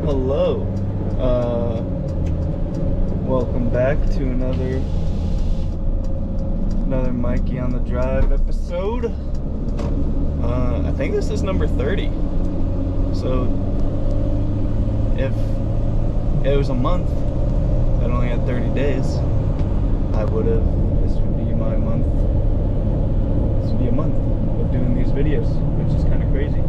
hello. Welcome back to another Mikey on the Drive episode. I think this is number 30. So if it was a month that only had 30 days, this would be my month. This would be a month of doing these videos, which is kind of crazy.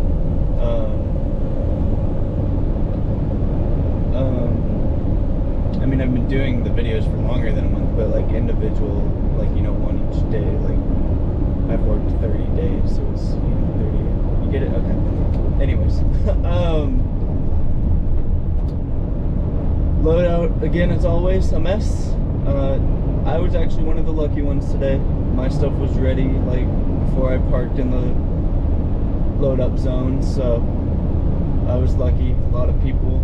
I mean, I've been doing the videos for longer than a month, but like individual, like, you know, one each day, like I've worked 30 days, so it's, you know, 30, you get it? Okay. Anyways, loadout, again, as always, a mess. I was actually one of the lucky ones today. My stuff was ready, like, before I parked in the load up zone, so I was lucky. A lot of people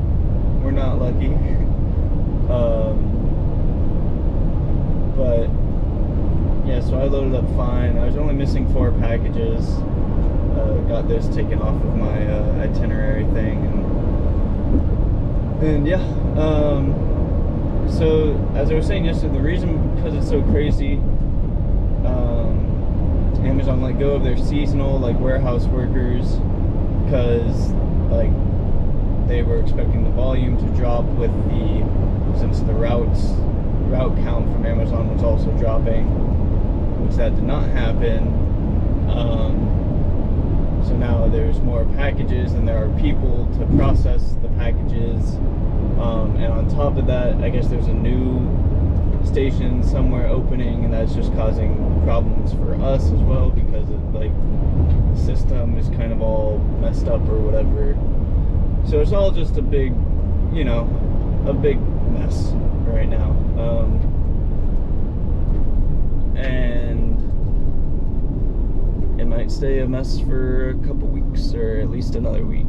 were not lucky. But yeah, so I loaded up fine. I was only missing 4 packages. Got this taken off of my itinerary thing, and yeah. So as I was saying yesterday, the reason because it's so crazy, Amazon let go of their seasonal, like, warehouse workers, because like they were expecting the volume to drop with since the route count from Amazon was also dropping, which that did not happen. So now there's more packages and there are people to process the packages, and on top of that, I guess there's a new station somewhere opening, and that's just causing problems for us as well, because like the system is kind of all messed up or whatever. So it's all just a big, you know, a big mess right now. And it might stay a mess for a couple weeks, or at least another week.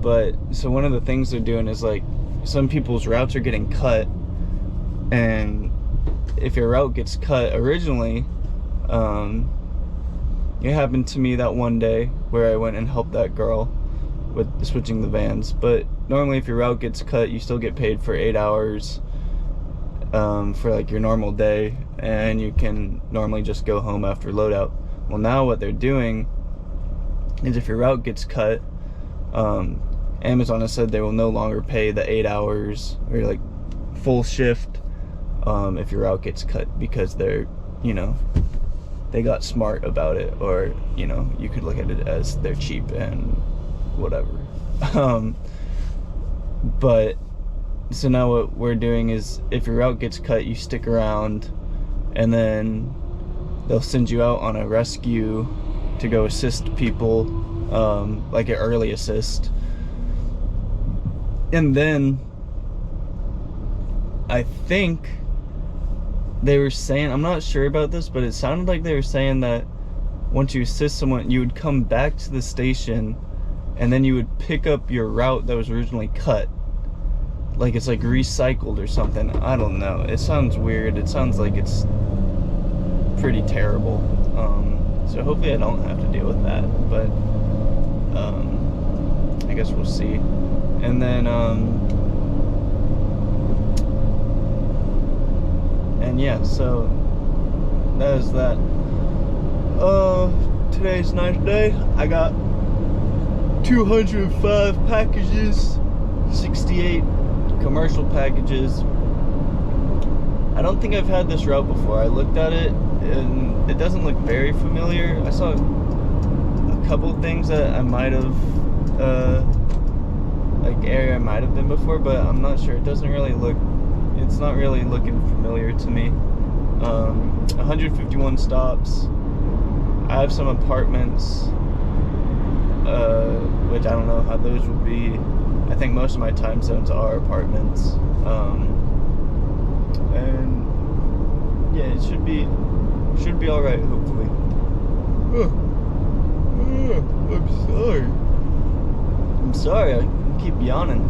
But so one of the things they're doing is, like, some people's routes are getting cut, and if your route gets cut originally, it happened to me that one day where I went and helped that girl with switching the vans. But normally if your route gets cut, you still get paid for 8 hours for like your normal day, and you can normally just go home after loadout. Well, now what they're doing is, if your route gets cut, Amazon has said they will no longer pay the 8 hours or like full shift if your route gets cut, because they're, you know, they got smart about it, or, you know, you could look at it as they're cheap and whatever. But so now what we're doing is, if your route gets cut, you stick around, and then they'll send you out on a rescue to go assist people, like an early assist. And then I think they were saying, I'm not sure about this, but it sounded like they were saying that once you assist someone, you would come back to the station, and then you would pick up your route that was originally cut. Like it's like recycled or something. I don't know. It sounds weird. It sounds like it's pretty terrible. So hopefully I don't have to deal with that, but I guess we'll see. And then and yeah, so that is that. Today's a nice day. I got 205 packages, 68 commercial packages. I don't think I've had this route before. I looked at it and it doesn't look very familiar. I saw a couple of things that I might have like area I might have been before, but I'm not sure. It doesn't really look, it's not really looking familiar to me. 151 stops. I have some apartments, which I don't know how those would be. I think most of my time zones are apartments. And yeah, it should be all right, hopefully. I'm sorry. I keep yawning.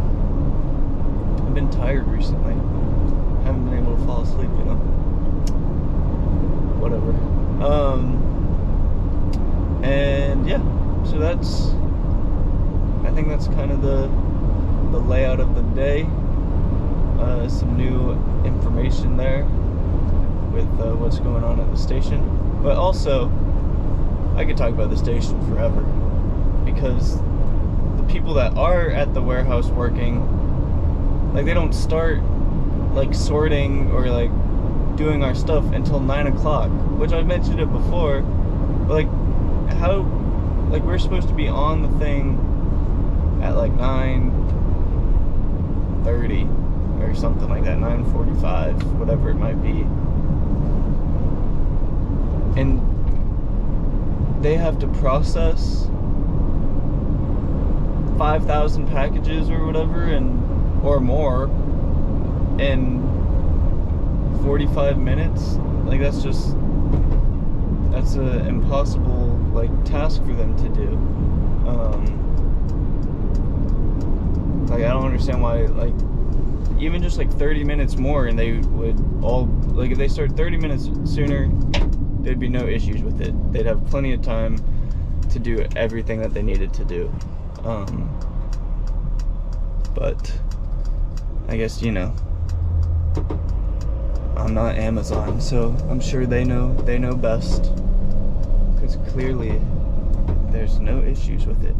I've been tired recently. Haven't been able to fall asleep, you know. Whatever. And yeah, so that's I think that's kind of the layout of the day. Some new information there with what's going on at the station. But also, I could talk about the station forever, because the people that are at the warehouse working, like, they don't start like sorting or like doing our stuff until 9 o'clock, which I've mentioned it before. But like, how, like, we're supposed to be on the thing at like 9:30 or something like that, 9:45, whatever it might be, and they have to process 5,000 packages or whatever, or more, in 45 minutes. Like, that's an impossible like task for them to do. Like, I don't understand why, like, even just like 30 minutes more and they would all, like, if they start 30 minutes sooner, there'd be no issues with it. They'd have plenty of time to do everything that they needed to do. But I guess, you know, I'm not Amazon, so I'm sure they know best, because clearly there's no issues with it.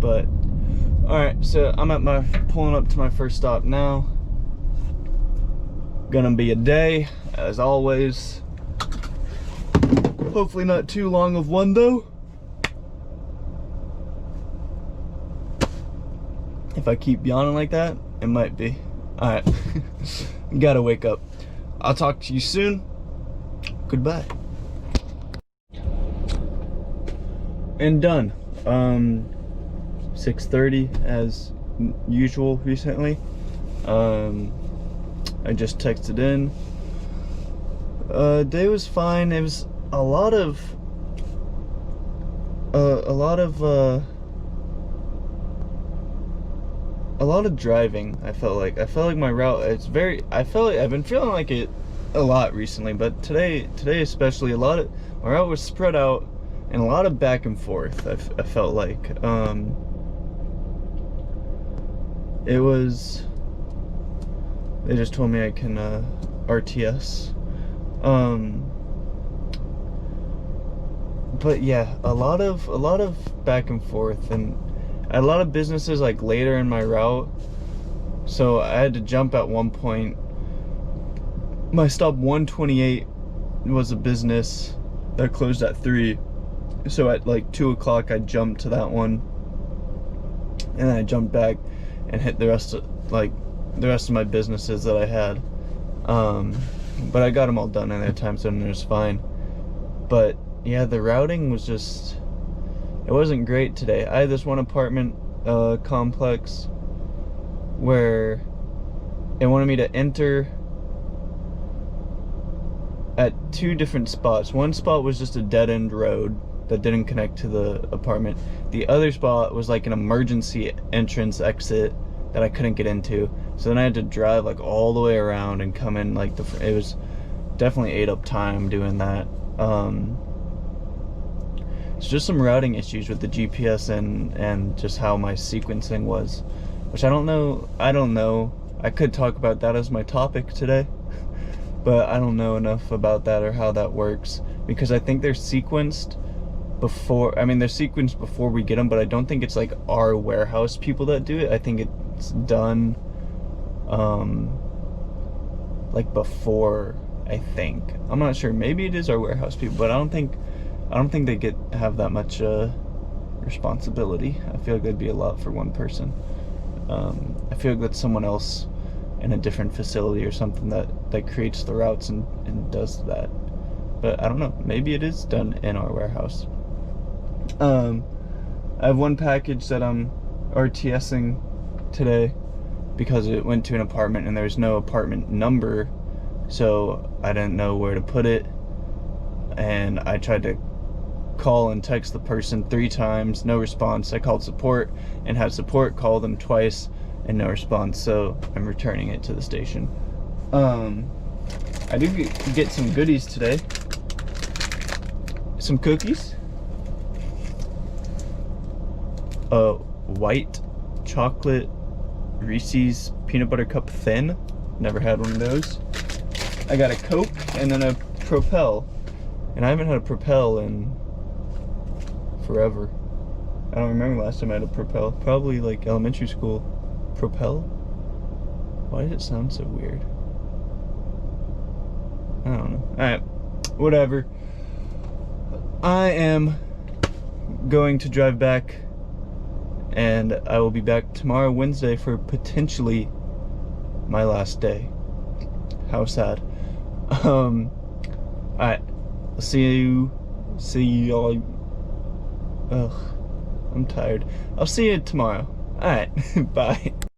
But alright, so I'm pulling up to my first stop now. Gonna be a day, as always. Hopefully not too long of one, though. If I keep yawning like that, it might be. Alright. Gotta wake up. I'll talk to you soon. Goodbye. And done. 6:30 as usual recently. I just texted in. Day was fine. It was a lot of driving. I felt like my route, I felt like I've been feeling like it a lot recently, but today especially, my route was spread out and a lot of back and forth. I felt like it was, they just told me I can RTS. But yeah, a lot of back and forth, and a lot of businesses like later in my route, so I had to jump at one point. My stop 128 was a business that closed at 3, so at like 2 o'clock I jumped to that one, and then I jumped back and hit the rest of my businesses that I had. But I got them all done in their time, so it was fine. But yeah, the routing was just, it wasn't great today. I had this one apartment complex where it wanted me to enter at 2 different spots. One spot was just a dead-end road that didn't connect to the apartment. The other spot was like an emergency entrance exit that I couldn't get into. So then I had to drive like all the way around and come in like it was definitely ate up time doing that. It's just some routing issues with the GPS and just how my sequencing was, which I don't know. I could talk about that as my topic today, but I don't know enough about that or how that works, because I think they're sequenced before, they're sequenced before we get them, but I don't think it's like our warehouse people that do it. I think it's done like before, I think. I'm not sure. Maybe it is our warehouse people, but I don't think they have that much responsibility. I feel like that'd be a lot for one person. I feel like that's someone else in a different facility or something that creates the routes and does that. But I don't know. Maybe it is done in our warehouse. I have one package that I'm RTSing today because it went to an apartment and there's no apartment number, so I didn't know where to put it. And I tried to call and text the person 3 times, no response. I called support and had support call them twice and no response, so I'm returning it to the station. I did get some goodies today. Some cookies. a white chocolate Reese's peanut butter cup thin. Never had one of those. I got a Coke and then a Propel. And I haven't had a Propel in forever. I don't remember last time I had a Propel. Probably like elementary school. Propel? Why does it sound so weird? I don't know. Alright, whatever. I am going to drive back, and I will be back tomorrow, Wednesday, for potentially my last day. How sad. Alright, I'll see y'all. Ugh, I'm tired. I'll see you tomorrow. Alright, bye.